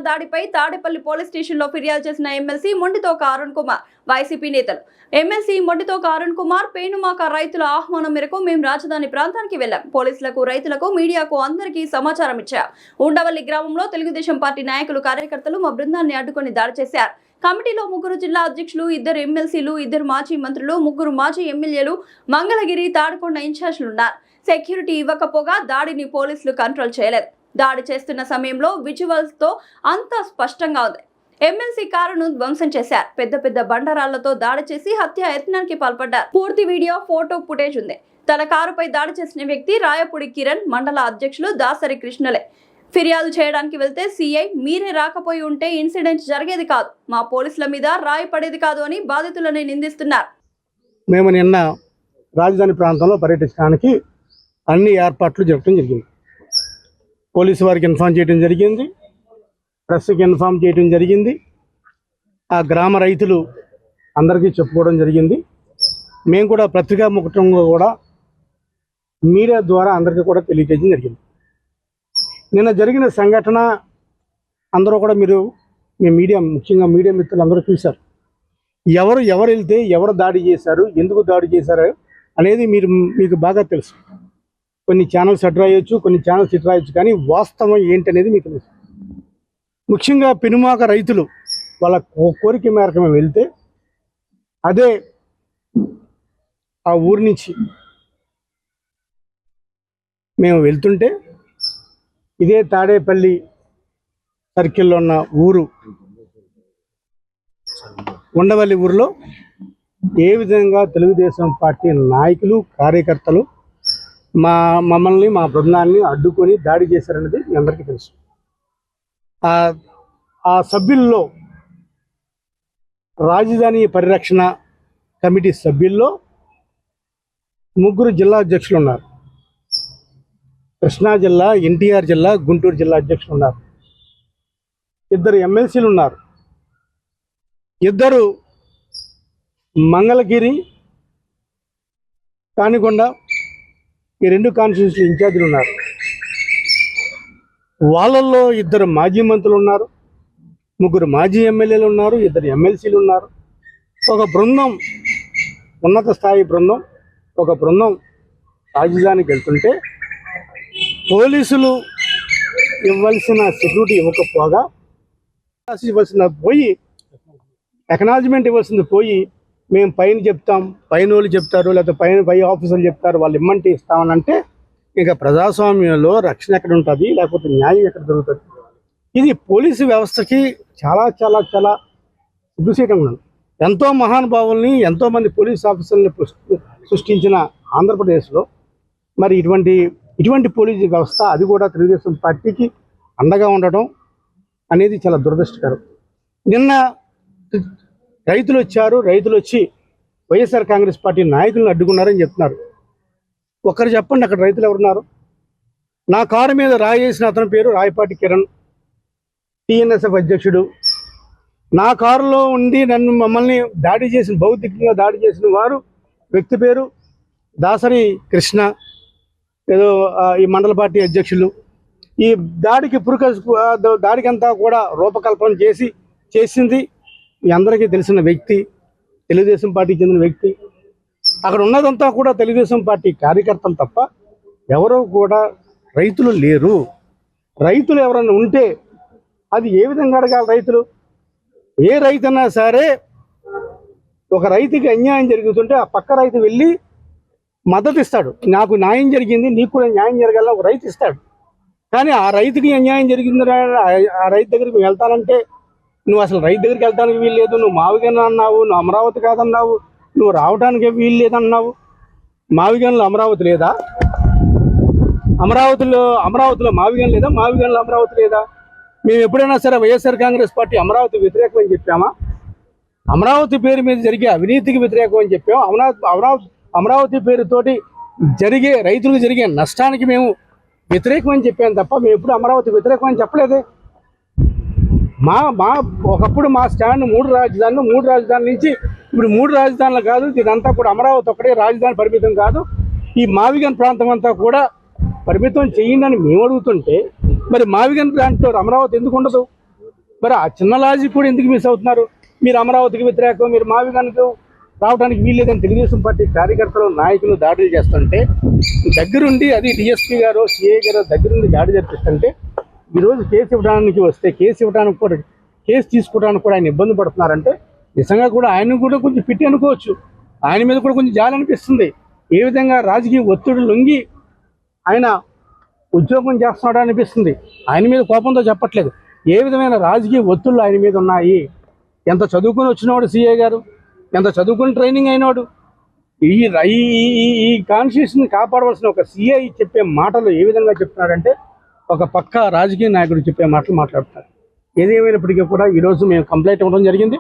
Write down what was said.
దాడిపై Tadepalli police స్టేషన్లో ఫిర్యాదు చేసిన ఎమ్మెల్సీ మొండితోక అరుణ్ కుమార్ వైసీపీ నేతలు. ఎమ్మెల్సీ మొండితోక అరుణ్ కుమార్ పేనుమాక రైతుల ఆహ్వానం మేరకు మేము రాజధాని ప్రాంతానికి వెళ్లాం. పోలీసులకు, రైతులకు, మీడియాకు అందరికీ సమాచారం ఇచ్చాం. ఉండవల్లి గ్రామంలో తెలుగుదేశం పార్టీ నాయకులు, కార్యకర్తలు మా బృందాన్ని అడ్డుకొని దాడి చేశారు. కమిటీలో 3 జిల్లా అధ్యక్షులు, 2 ఎమ్మెల్సీలు, 2 మాజీ మంత్రులు, 3 మాజీ ఎమ్మెల్యేలు, మంగళగిరి, తాడకొండ ఇన్ఛార్జీలున్నారు. సెక్యూరిటీ ఇవ్వకపోగా దాడిని పోలీసులు కంట్రోల్ చేయలేదు. దాడి చేస్తున్న సమయంలో విజువల్స్ తో అంతా స్పష్టంగా ఉంది. ఎమ్మెల్సీ కారును ధ్వంసం చేశారు. పెద్ద పెద్ద బండరాళ్లతో దాడి చేసి హత్య యత్నానికి పాల్పడ్డారు. పూర్తి వీడియో, ఫోటో ఫుటేజ్ ఉంది. తన కారుపై దాడి చేసిన వ్యక్తి రాయపూడి కిరణ్, మండల అధ్యక్షులు దాసరి కృష్ణలే. ఫిర్యాదు చేయడానికి వెళ్తే సీఐ మీరే రాకపోయి ఉంటే ఇన్సిడెంట్ జరిగేది కాదు, మా పోలీసుల మీద రాయి పడేది కాదు అని బాధితులని నిందిస్తున్నారు. మేము నిన్న రాజధాని ప్రాంతంలో పర్యటించడానికి అన్ని ఏర్పాట్లు జరగడం జరిగింది. పోలీసు వారికి ఇన్ఫార్మ్ చేయడం జరిగింది, ప్రెస్కి ఇన్ఫార్మ్ చేయడం జరిగింది. ఆ గ్రామ రైతులు అందరికీ చెప్పుకోవడం జరిగింది. మేము కూడా పత్రికా ముఖంగా కూడా మీడియా ద్వారా అందరికీ కూడా తెలియజేయడం జరిగింది. నిన్న జరిగిన సంఘటన అందరూ కూడా మీ మీడియా, ముఖ్యంగా మీడియా మిత్రులు అందరూ చూశారు. ఎవరు వెళ్తే ఎవరు దాడి చేశారు, ఎందుకు దాడి చేశారు అనేది మీకు బాగా తెలుసు. కొన్ని ఛానల్స్ అటు రాయొచ్చు, కొన్ని ఛానల్స్ ఇటు రాయొచ్చు, కానీ వాస్తవం ఏంటనేది మీకు తెలుసు. ముఖ్యంగా పెనుమాక రైతులు వాళ్ళ కోరిక మేరకు మేము వెళ్తే, అదే ఆ ఊరి నుంచి మేము వెళ్తుంటే ఇదే తాడేపల్లి సర్కిల్లో ఉన్న ఊరు ఉండవల్లి ఊరిలో ఏ విధంగా తెలుగుదేశం పార్టీ నాయకులు, కార్యకర్తలు మమ్మల్ని, మా బృందాన్ని అడ్డుకొని దాడి చేశారనేది మీ అందరికీ తెలుసు. ఆ సభ్యుల్లో రాజధాని పరిరక్షణ కమిటీ సభ్యుల్లో 3 జిల్లా అధ్యక్షులు ఉన్నారు. కృష్ణా జిల్లా, ఎన్టీఆర్ జిల్లా, గుంటూరు జిల్లా అధ్యక్షులు ఉన్నారు. 2 ఎమ్మెల్సీలు ఉన్నారు. 2 మంగళగిరి, కానికొండ, ఈ 2 కాన్స్టిట్యూన్సీ ఇన్ఛార్జీలు ఉన్నారు. వాళ్ళల్లో 2 మాజీ మంత్రులు ఉన్నారు, 3 మాజీ ఎమ్మెల్యేలు ఉన్నారు, 2 ఎమ్మెల్సీలు ఉన్నారు. ఒక బృందం, ఉన్నత స్థాయి బృందం, ఒక బృందం రాజధానికి వెళ్తుంటే పోలీసులు ఇవ్వాల్సిన సెక్యూరిటీ ఇవ్వకపోగా, ఎకనాలజ్మెంట్ ఇవ్వాల్సింది పోయి మేము పైన చెప్తాం, పైన వాళ్ళు చెప్తారు, లేకపోతే పై ఆఫీసర్లు చెప్తారు, వాళ్ళు ఇమ్మంటే ఇస్తామని అంటే ఇంకా ప్రజాస్వామ్యంలో రక్షణ ఎక్కడ ఉంటుంది, లేకపోతే న్యాయం ఎక్కడ దొరుకుతుంది? ఇది పోలీసు వ్యవస్థకి చాలా చాలా చాలా సిగ్గుచేయటం ఉంది. ఎంతో మహానుభావుల్ని, ఎంతోమంది పోలీస్ ఆఫీసర్ని సృష్టించిన ఆంధ్రప్రదేశ్లో మరి ఇటువంటి పోలీసు వ్యవస్థ, అది కూడా తెలుగుదేశం పార్టీకి అండగా ఉండటం అనేది చాలా దురదృష్టకరం. నిన్న రైతులు వచ్చారు, రైతులు వచ్చి వైఎస్ఆర్ కాంగ్రెస్ పార్టీ నాయకులను అడ్డుకున్నారని చెప్తున్నారు. ఒకరు చెప్పండి, అక్కడ రైతులు ఎవరున్నారు? నా కారు మీద రాయేసిన అతని పేరు రాయపాటి కిరణ్, టీఎన్ఎస్ఎఫ్ అధ్యక్షుడు. నా కారులో ఉండి మమ్మల్ని భౌతికంగా దాడి చేసిన వ్యక్తి పేరు దాసరి కృష్ణ, ఏదో ఈ మండల పార్టీ అధ్యక్షులు. ఈ దాడికంతా కూడా రూపకల్పన చేసింది మీ అందరికీ తెలిసిన వ్యక్తి, తెలుగుదేశం పార్టీకి చెందిన వ్యక్తి. అక్కడ ఉన్నదంతా కూడా తెలుగుదేశం పార్టీ కార్యకర్తలు తప్ప ఎవరో కూడా రైతులు లేరు. రైతులు ఎవరైనా ఉంటే అది ఏ విధంగా అడగాలి? రైతులు, ఏ రైతైనా సరే, ఒక రైతుకి అన్యాయం జరుగుతుంటే ఆ పక్క రైతు వెళ్ళి మద్దతు ఇస్తాడు. నాకు న్యాయం జరిగింది, నీకు కూడా న్యాయం జరగాల ఒక రైతు ఇస్తాడు. కానీ ఆ రైతుకి అన్యాయం జరిగింది, ఆ రైతు దగ్గరికి వెళ్తానంటే నువ్వు అసలు రైతు దగ్గరికి వెళ్తానికి వీలు లేదు, నువ్వు మావిగన్ అన్నావు, నువ్వు అమరావతి కాదన్నావు, నువ్వు రావడానికి వీలు లేదన్నావు. మావిగన్లో అమరావతి లేదా? అమరావతిలో మావిగన్ లేదా? మావిగన్లో అమరావతి లేదా? మేము ఎప్పుడైనా సరే వైఎస్ఆర్ కాంగ్రెస్ పార్టీ అమరావతి వ్యతిరేకం అని చెప్పామా? అమరావతి పేరు మీద జరిగే అవినీతికి వ్యతిరేకం అని చెప్పాము. అమరావతి పేరుతోటి రైతులకు జరిగే నష్టానికి మేము వ్యతిరేకం అని చెప్పాను తప్ప మేము ఎప్పుడు అమరావతి వ్యతిరేకం అని చెప్పలేదే. ఒకప్పుడు మా స్టాండ్ 3 రాజధానుల నుంచి ఇప్పుడు 3 రాజధానులు కాదు, ఇదంతా కూడా అమరావతి ఒక్కడే రాజధాని పరిమితం కాదు, ఈ మావిగన్ ప్రాంతం అంతా కూడా పరిమితం చేయండి అని మేము అడుగుతుంటే, మరి మావిగన్ ప్రాంతంలో అమరావతి ఎందుకు ఉండదు? మరి ఆ చిన్న లాజిక్ కూడా ఎందుకు మిస్ అవుతున్నారు? మీరు అమరావతికి వ్యతిరేకం, మీరు మావిగానికి రావడానికి వీల్లేదని తెలుగుదేశం పార్టీ కార్యకర్తలు నాయకులు దాడులు చేస్తుంటే దగ్గరుండి, అది డిఎస్పీ గారు సిఐ గారు దగ్గరుండి దాడి జరిపిస్తుంటే ఈరోజు కేసు ఇవ్వడానికి వస్తే కేసు ఇవ్వడానికి కూడా, కేసు తీసుకోవడానికి కూడా ఆయన ఇబ్బంది పడుతున్నారంటే నిజంగా కూడా ఆయన కూడా కొంచెం పిట్టి అనుకోవచ్చు. ఆయన మీద కూడా కొంచెం జాలి అనిపిస్తుంది. ఏ విధంగా రాజకీయ ఒత్తిడి లొంగి ఆయన ఉద్యోగం చేస్తున్నాడు అనిపిస్తుంది. ఆయన మీద కోపంతో చెప్పట్లేదు. ఏ విధమైన రాజకీయ ఒత్తిళ్ళు ఆయన మీద ఉన్నాయి? ఎంత చదువుకొని వచ్చినవాడు సిఐ గారు, ఎంత చదువుకుని ట్రైనింగ్ అయినవాడు. ఈ ఈ కాన్స్టిట్యూషన్ కాపాడవలసిన ఒక సిఐ చెప్పే మాటలు ఏ విధంగా చెప్తున్నాడంటే ఒక పక్క రాజకీయ నాయకుడు చెప్పే మాటలు మాట్లాడుతున్నారు. ఏదేమైనప్పటికీ కూడా ఈరోజు మేము కంప్లైంట్ ఇవ్వడం జరిగింది.